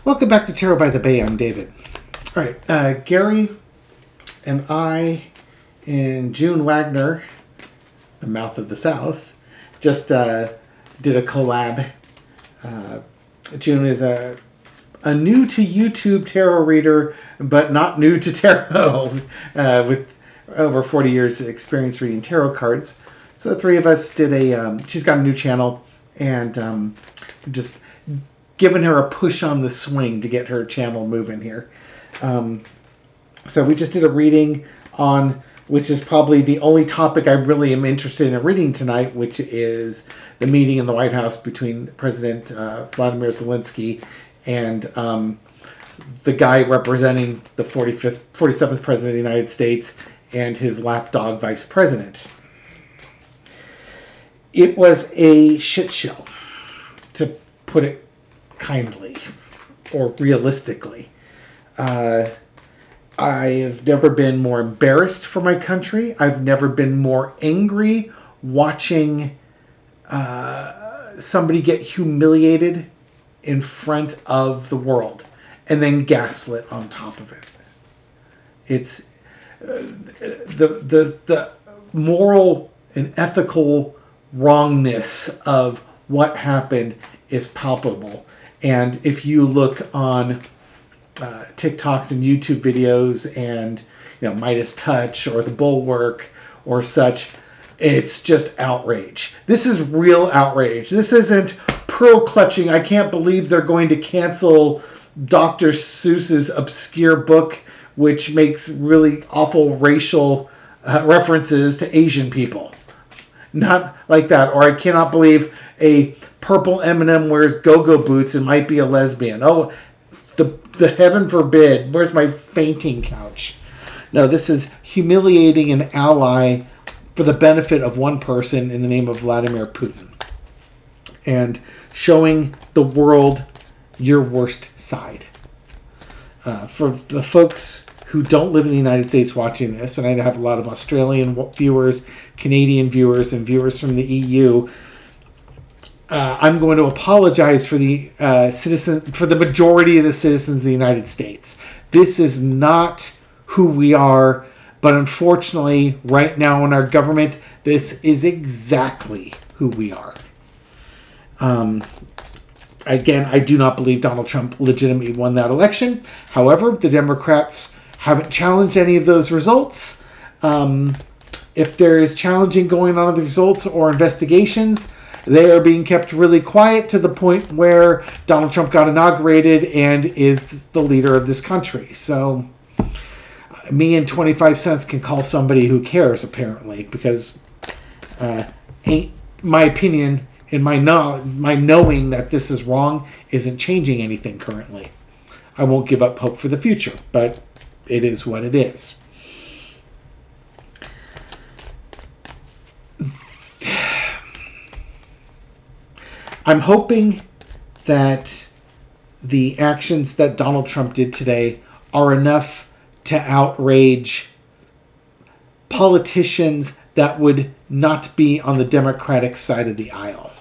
Welcome back to Tarot by the Bay. I'm David. All right, Gary and I and June Wagner, the Mouth of the South, just did a collab. June is a new to YouTube tarot reader, but not new to tarot, with over 40 years experience reading tarot cards. So the three of us did she's got a new channel, and just giving her a push on the swing to get her channel moving here. So we just did a reading on, which is probably the only topic I really am interested in reading tonight, which is the meeting in the White House between President Vladimir Zelenskyy and the guy representing the 47th President of the United States and his lapdog Vice President. It was a shit show, to put it kindly or realistically. I've never been more embarrassed for my country. I've never been more angry watching somebody get humiliated in front of the world and then gaslit on top of it. It's the moral and ethical wrongness of what happened is palpable. And if you look on TikToks and YouTube videos and Midas Touch or the Bulwark or such, it's just outrage. This is real outrage. This isn't pearl clutching. I can't believe they're going to cancel Dr. Seuss's obscure book, which makes really awful racial references to Asian people. Not like that. Or I cannot believe a purple M&M wears go-go boots and might be a lesbian. Oh, the heaven forbid. Where's my fainting couch? No, this is humiliating an ally for the benefit of one person in the name of Vladimir Putin. And showing the world your worst side. For the folks who don't live in the United States watching this, and I have a lot of Australian viewers, Canadian viewers, and viewers from the EU, I'm going to apologize for the for the majority of the citizens of the United States. This is not who we are, but unfortunately, right now in our government, this is exactly who we are. Again, I do not believe Donald Trump legitimately won that election. However, the Democrats haven't challenged any of those results. If there is challenging going on with the results or investigations, they are being kept really quiet to the point where Donald Trump got inaugurated and is the leader of this country. So me and 25 cents can call somebody who cares, apparently, because my opinion and my knowing that this is wrong isn't changing anything currently. I won't give up hope for the future, but it is what it is. I'm hoping that the actions that Donald Trump did today are enough to outrage politicians that would not be on the Democratic side of the aisle.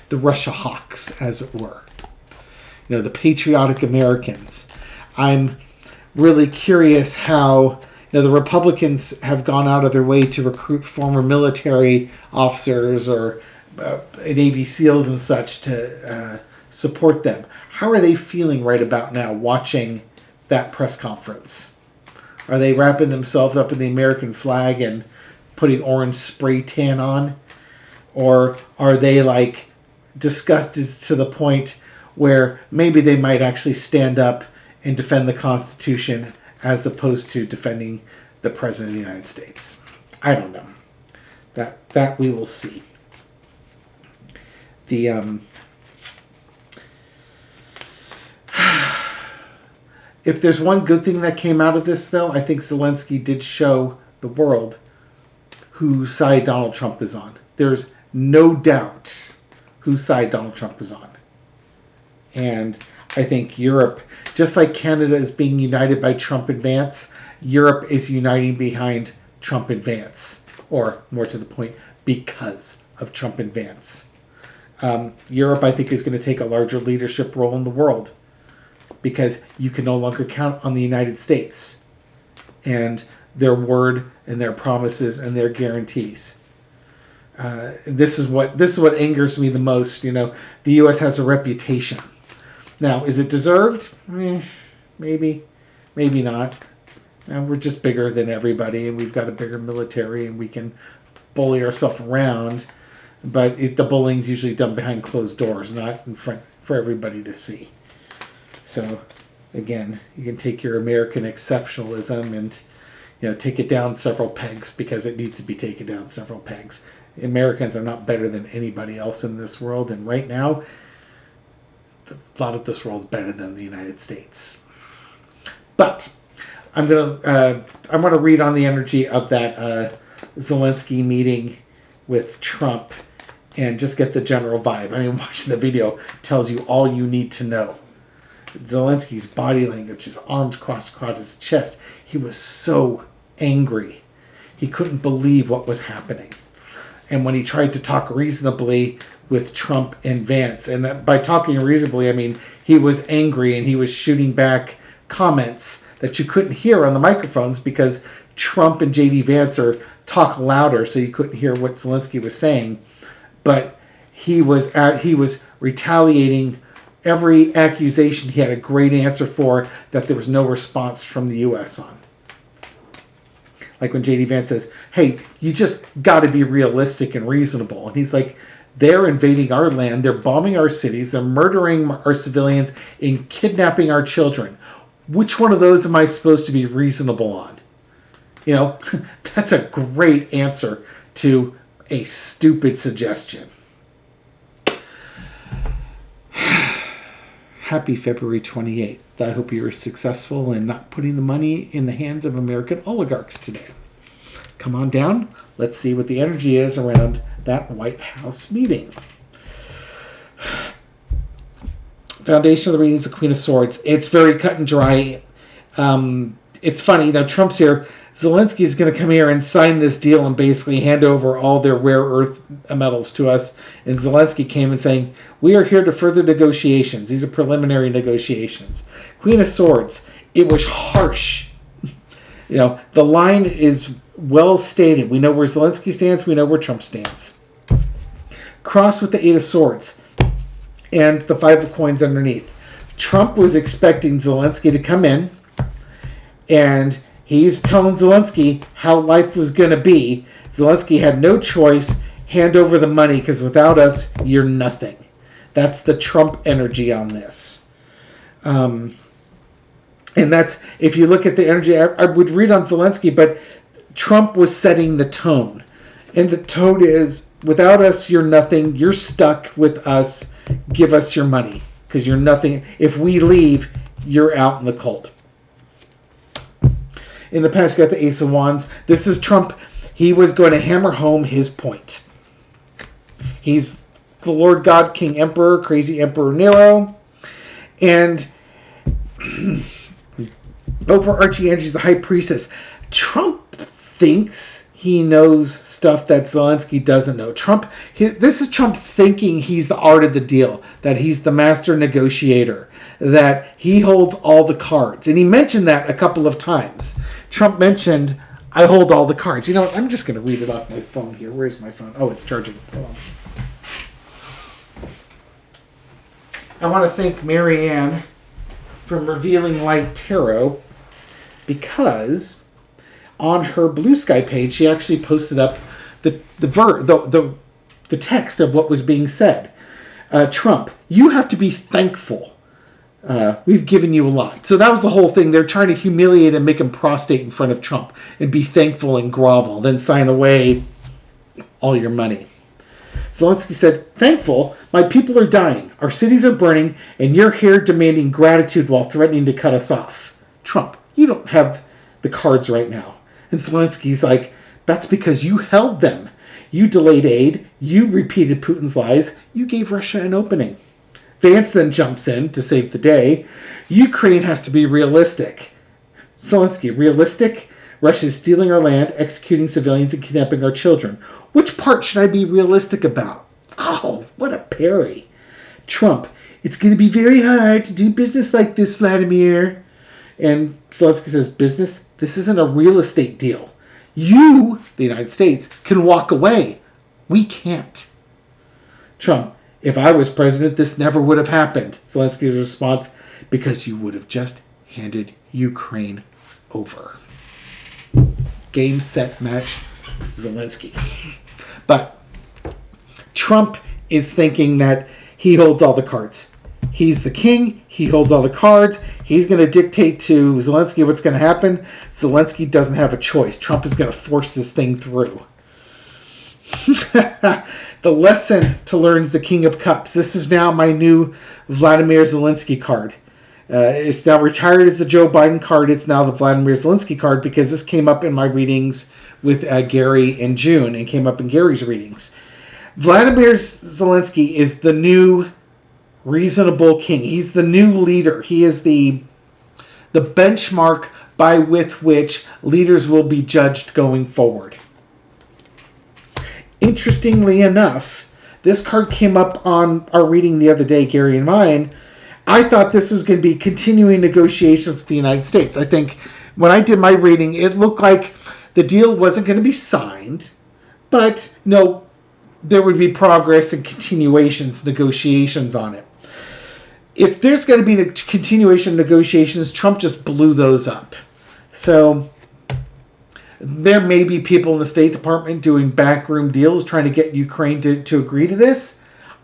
The Russia hawks, as it were. The patriotic Americans. I'm really curious how the Republicans have gone out of their way to recruit former military officers or Navy SEALs and such to support them. How are they feeling right about now watching that press conference? Are they wrapping themselves up in the American flag and putting orange spray tan on? Or are they disgusted to the point where maybe they might actually stand up and defend the Constitution as opposed to defending the President of the United States? I don't know. That we will see. If there's one good thing that came out of this, though, I think Zelenskyy did show the world whose side Donald Trump is on. There's no doubt whose side Donald Trump is on. And I think Europe, just like Canada is being united by Trump advance, Europe is uniting behind Trump advance. Or, more to the point, because of Trump advance. Europe, I think, is going to take a larger leadership role in the world because you can no longer count on the United States and their word and their promises and their guarantees. This is what angers me the most. You know, the U.S. has a reputation. Now, is it deserved? Maybe, maybe not. We're just bigger than everybody, and we've got a bigger military, and we can bully ourselves around. But the bullying's usually done behind closed doors, not in front for everybody to see. So, again, you can take your American exceptionalism and, you know, take it down several pegs because it needs to be taken down several pegs. Americans are not better than anybody else in this world, and right now, a lot of this world is better than the United States. But I want to read on the energy of that Zelenskyy meeting with Trump and just get the general vibe. I mean, watching the video tells you all you need to know. Zelensky's body language, his arms crossed across his chest. He was so angry. He couldn't believe what was happening. And when he tried to talk reasonably with Trump and Vance, and by talking reasonably, I mean he was angry and he was shooting back comments that you couldn't hear on the microphones because Trump and J.D. Vance talk louder, so you couldn't hear what Zelenskyy was saying. But he was retaliating every accusation. He had a great answer for that there was no response from the U.S. on. Like when J.D. Vance says, hey, you just got to be realistic and reasonable. And he's like, they're invading our land. They're bombing our cities. They're murdering our civilians and kidnapping our children. Which one of those am I supposed to be reasonable on? You know, that's a great answer to a stupid suggestion. Happy February 28th. I hope you were successful in not putting the money in the hands of American oligarchs today. Come on down. Let's see what the energy is around that White House meeting. Foundation of the reading is the Queen of Swords. It's very cut and dry. It's funny, you know, Trump's here. Zelenskyy is going to come here and sign this deal and basically hand over all their rare earth metals to us. And Zelenskyy came and saying, we are here to further negotiations. These are preliminary negotiations. Queen of Swords. It was harsh. You know, the line is well stated. We know where Zelenskyy stands. We know where Trump stands. Crossed with the Eight of Swords and the Five of Coins underneath. Trump was expecting Zelenskyy to come in, and he's telling Zelenskyy how life was going to be. Zelenskyy had no choice. Hand over the money, because without us, you're nothing. That's the Trump energy on this. And that's, if you look at the energy, I would read on Zelenskyy, but Trump was setting the tone. And the tone is, without us, you're nothing. You're stuck with us. Give us your money, because you're nothing. If we leave, you're out in the cold. In the past, you got the Ace of Wands. This is Trump. He was going to hammer home his point. He's the Lord God, King Emperor, crazy Emperor Nero. And overarching energy is the High Priestess. Trump thinks he knows stuff that Zelenskyy doesn't know. This is Trump thinking he's the art of the deal, that he's the master negotiator, that he holds all the cards. And he mentioned that a couple of times. Trump mentioned, I hold all the cards. You know what? I'm just going to read it off my phone here. Where's my phone? Oh, it's charging. Hold on. I want to thank Marianne from Revealing Light Tarot, because on her Blue Sky page, she actually posted up the text of what was being said. Trump, you have to be thankful. We've given you a lot. So that was the whole thing. They're trying to humiliate and make him prostrate in front of Trump and be thankful and grovel, then sign away all your money. Zelenskyy said, thankful, my people are dying, our cities are burning, and you're here demanding gratitude while threatening to cut us off. Trump, you don't have the cards right now. And Zelensky's like, that's because you held them. You delayed aid. You repeated Putin's lies. You gave Russia an opening. Vance then jumps in to save the day. Ukraine has to be realistic. Zelenskyy, realistic? Russia is stealing our land, executing civilians, and kidnapping our children. Which part should I be realistic about? Oh, What a parry. Trump, it's going to be very hard to do business like this, Vladimir. And Zelenskyy says, business? This isn't a real estate deal. You, the United States, can walk away. We can't. Trump, if I was president, this never would have happened. Zelenskyy's response, because you would have just handed Ukraine over. Game, set, match, Zelenskyy. But Trump is thinking that he holds all the cards. He's the king. He holds all the cards. He's going to dictate to Zelenskyy what's going to happen. Zelenskyy doesn't have a choice. Trump is going to force this thing through. The lesson to learn is the King of Cups. This is now my new Vladimir Zelenskyy card. It's now retired as the Joe Biden card. It's now the Vladimir Zelenskyy card because this came up in my readings with Gary in June and came up in Gary's readings. Vladimir Zelenskyy is the new reasonable king. He's the new leader. He is the benchmark by with which leaders will be judged going forward. Interestingly enough, this card came up on our reading the other day, Gary and mine. I thought this was going to be continuing negotiations with the United States. I think when I did my reading, it looked like the deal wasn't going to be signed, but no, there would be progress and continuations, negotiations on it. If there's going to be a continuation of negotiations, Trump just blew those up. So there may be people in the State Department doing backroom deals trying to get Ukraine to agree to this.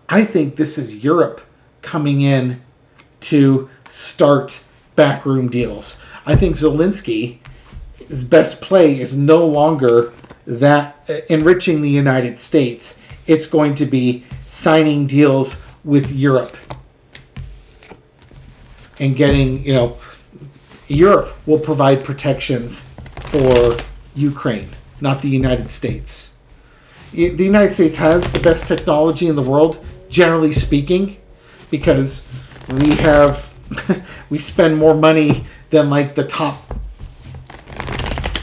I think this is Europe coming in to start backroom deals. I think Zelensky's best play is no longer that enriching the United States. It's going to be signing deals with Europe and getting, Europe will provide protections for Ukraine, not the United States. The United States has the best technology in the world, generally speaking, because we spend more money than like the top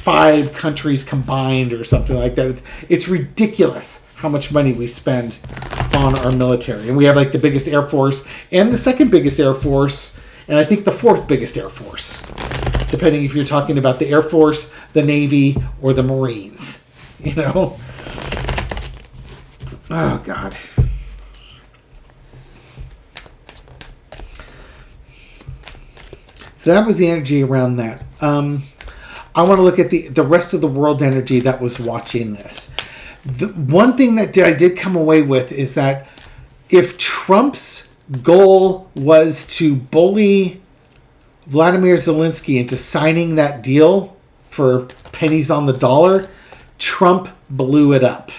5 countries combined or something like that. It's ridiculous how much money we spend on our military. And we have like the biggest Air Force and the second biggest Air Force, and I think the 4th biggest Air Force, depending if you're talking about the Air Force, the Navy, or the Marines. Oh, God. So that was the energy around that. I want to look at the rest of the world energy that was watching this. The one thing that I did come away with is that if Trump's goal was to bully Vladimir Zelenskyy into signing that deal for pennies on the dollar, Trump blew it up.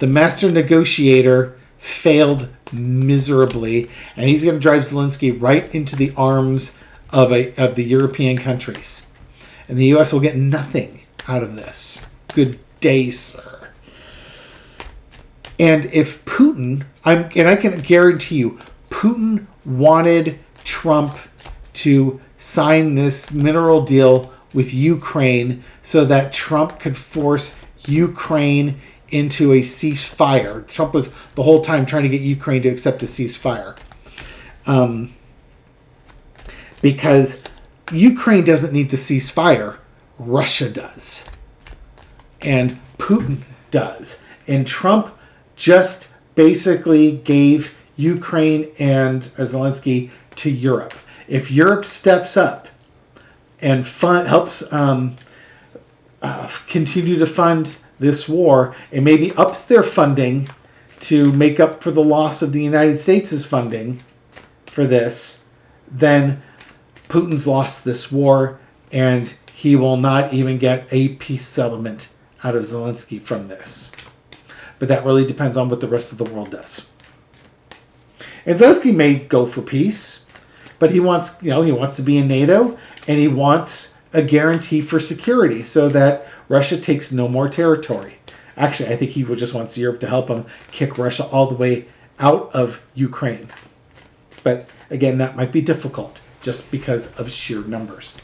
The master negotiator failed miserably, and he's going to drive Zelenskyy right into the arms of the European countries. And the U.S. will get nothing out of this. Good day, sir. And if Putin, I can guarantee you, Putin wanted Trump to sign this mineral deal with Ukraine so that Trump could force Ukraine into a ceasefire. Trump was the whole time trying to get Ukraine to accept a ceasefire. Because Ukraine doesn't need the ceasefire. Russia does. And Putin does. And Trump just basically gave Ukraine and Zelenskyy to Europe. If Europe steps up and helps continue to fund this war and maybe ups their funding to make up for the loss of the United States' funding for this, then Putin's lost this war and he will not even get a peace settlement out of Zelenskyy from this. But that really depends on what the rest of the world does. And Zelenskyy may go for peace, but he wants to be in NATO, and he wants a guarantee for security so that Russia takes no more territory. Actually, I think he just wants Europe to help him kick Russia all the way out of Ukraine. But again, that might be difficult just because of sheer numbers.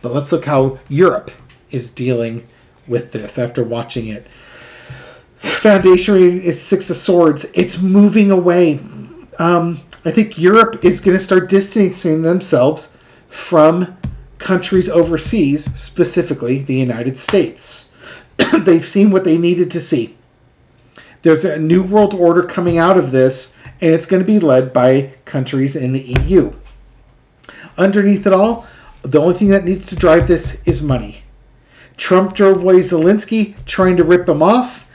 But let's look how Europe is dealing with this after watching it. Foundation rating is 6 of Swords. It's moving away. I think Europe is going to start distancing themselves from countries overseas, specifically the United States. They've seen what they needed to see. There's a new world order coming out of this, and it's going to be led by countries in the EU. Underneath it all, the only thing that needs to drive this is money. Trump drove away Zelenskyy, trying to rip him off.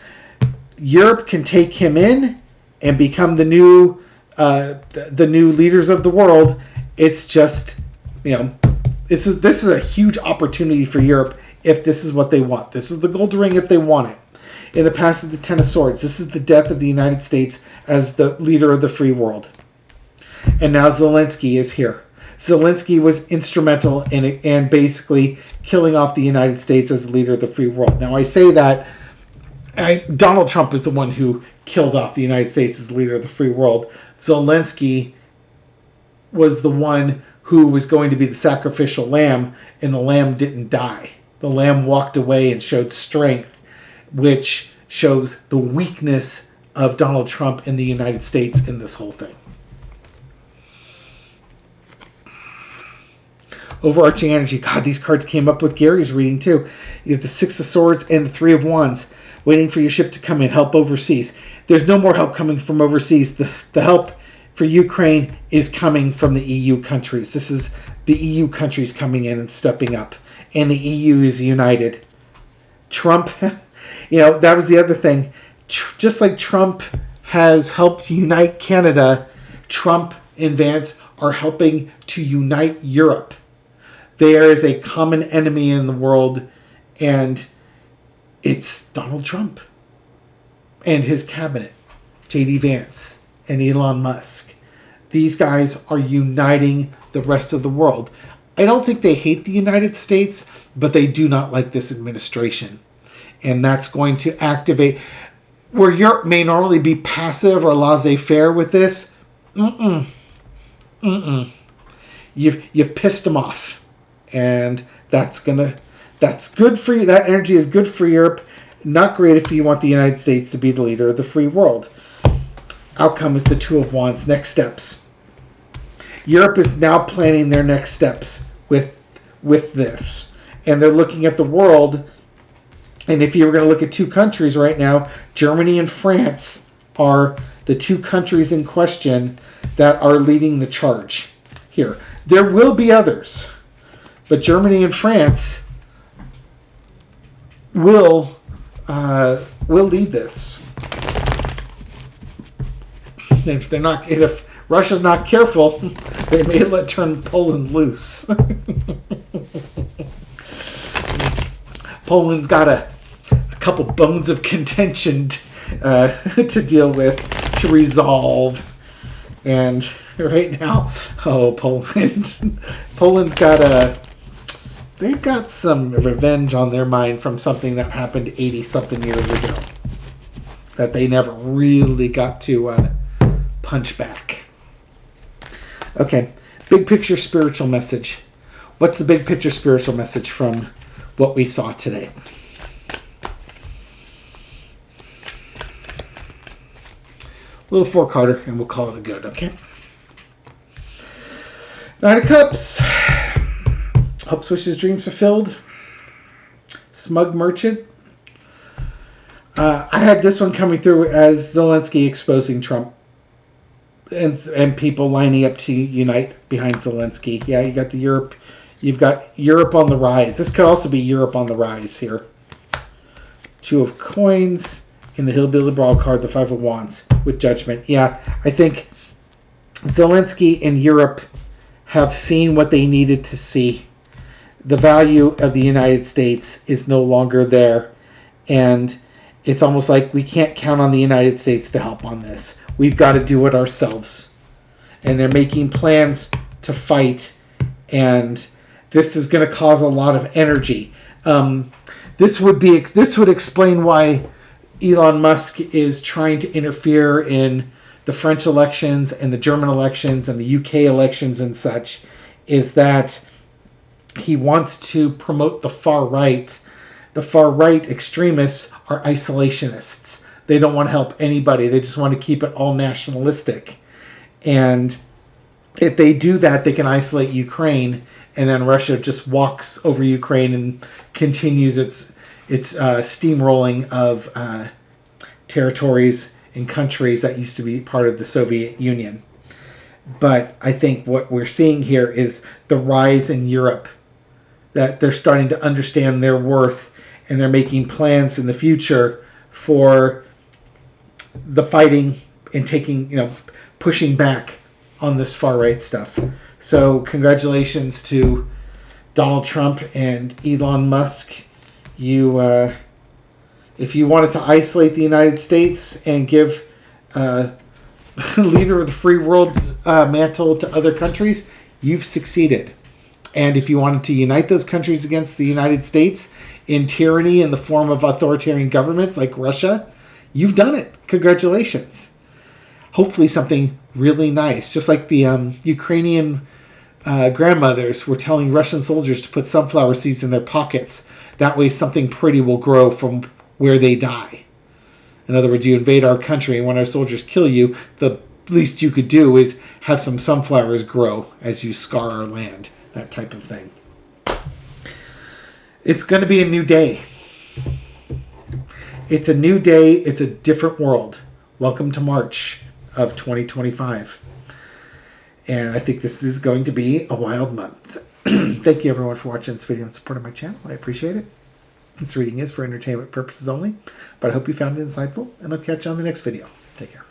Europe can take him in and become the new leaders of the world. It's just, this is a huge opportunity for Europe if this is what they want. This is the gold ring if they want it. In the past is the Ten of Swords. This is the death of the United States as the leader of the free world. And now Zelenskyy is here. Zelenskyy was instrumental in basically killing off the United States as the leader of the free world. Now I say that Donald Trump is the one who killed off the United States as the leader of the free world. Zelenskyy was the one who was going to be the sacrificial lamb, and the lamb didn't die. The lamb walked away and showed strength, which shows the weakness of Donald Trump in the United States in this whole thing. Overarching energy. God, these cards came up with Gary's reading too. You have the Six of Swords and the Three of Wands. Waiting for your ship to come in. Help overseas. There's no more help coming from overseas. The help for Ukraine is coming from the EU countries. This is the EU countries coming in and stepping up. And the EU is united. Trump, that was the other thing. Just like Trump has helped unite Canada, Trump and Vance are helping to unite Europe. There is a common enemy in the world, and it's Donald Trump and his cabinet, J.D. Vance and Elon Musk. These guys are uniting the rest of the world. I don't think they hate the United States, but they do not like this administration. And that's going to activate, where Europe may normally be passive or laissez-faire with this. You've pissed them off. And that's good for you. That energy is good for Europe. Not great if you want the United States to be the leader of the free world. Outcome is the Two of Wands. Next steps. Europe is now planning their next steps with this. And they're looking at the world. And if you were going to look at two countries right now, Germany and France are the two countries in question that are leading the charge here. There will be others. But Germany and France will lead this. If Russia's not careful, they may turn Poland loose. Poland's got a couple bones of contention to deal with, to resolve. And right now, Poland's they've got some revenge on their mind from something that happened 80-something years ago that they never really got to punch back. Okay, big picture spiritual message. What's the big picture spiritual message from what we saw today? Little four-carder, and we'll call it a good, okay? Nine of Cups. Hopes, wishes, dreams fulfilled. Smug merchant. I had this one coming through as Zelenskyy exposing Trump. And people lining up to unite behind Zelenskyy. Yeah, you've got Europe on the rise. This could also be Europe on the rise here. Two of Coins. In the Hillbilly Brawl card, the Five of Wands with Judgment. Yeah, I think Zelenskyy and Europe have seen what they needed to see. The value of the United States is no longer there. And it's almost like we can't count on the United States to help on this. We've got to do it ourselves. And they're making plans to fight. And this is going to cause a lot of energy. This would explain why Elon Musk is trying to interfere in the French elections and the German elections and the UK elections and such, is that he wants to promote the far right. The far right extremists are isolationists. They don't want to help anybody. They just want to keep it all nationalistic. And if they do that, they can isolate Ukraine, and then Russia just walks over Ukraine and continues its steamrolling of territories and countries that used to be part of the Soviet Union. But I think what we're seeing here is the rise in Europe, that they're starting to understand their worth, and they're making plans in the future for the fighting and taking, pushing back on this far right stuff. So congratulations to Donald Trump and Elon Musk. You, if you wanted to isolate the United States and give leader of the free world mantle to other countries, you've succeeded. And if you wanted to unite those countries against the United States in tyranny in the form of authoritarian governments like Russia, you've done it. Congratulations. Hopefully something really nice, just like the Ukrainian grandmothers were telling Russian soldiers to put sunflower seeds in their pockets. That way something pretty will grow from where they die. In other words, you invade our country, and when our soldiers kill you, the least you could do is have some sunflowers grow as you scar our land. That type of thing. It's going to be a new day. It's a new day. It's a different world. Welcome to March of 2025. And I think this is going to be a wild month. Thank you everyone for watching this video and supporting my channel. I appreciate it. This reading is for entertainment purposes only, but I hope you found it insightful, and I'll catch you on the next video. Take care.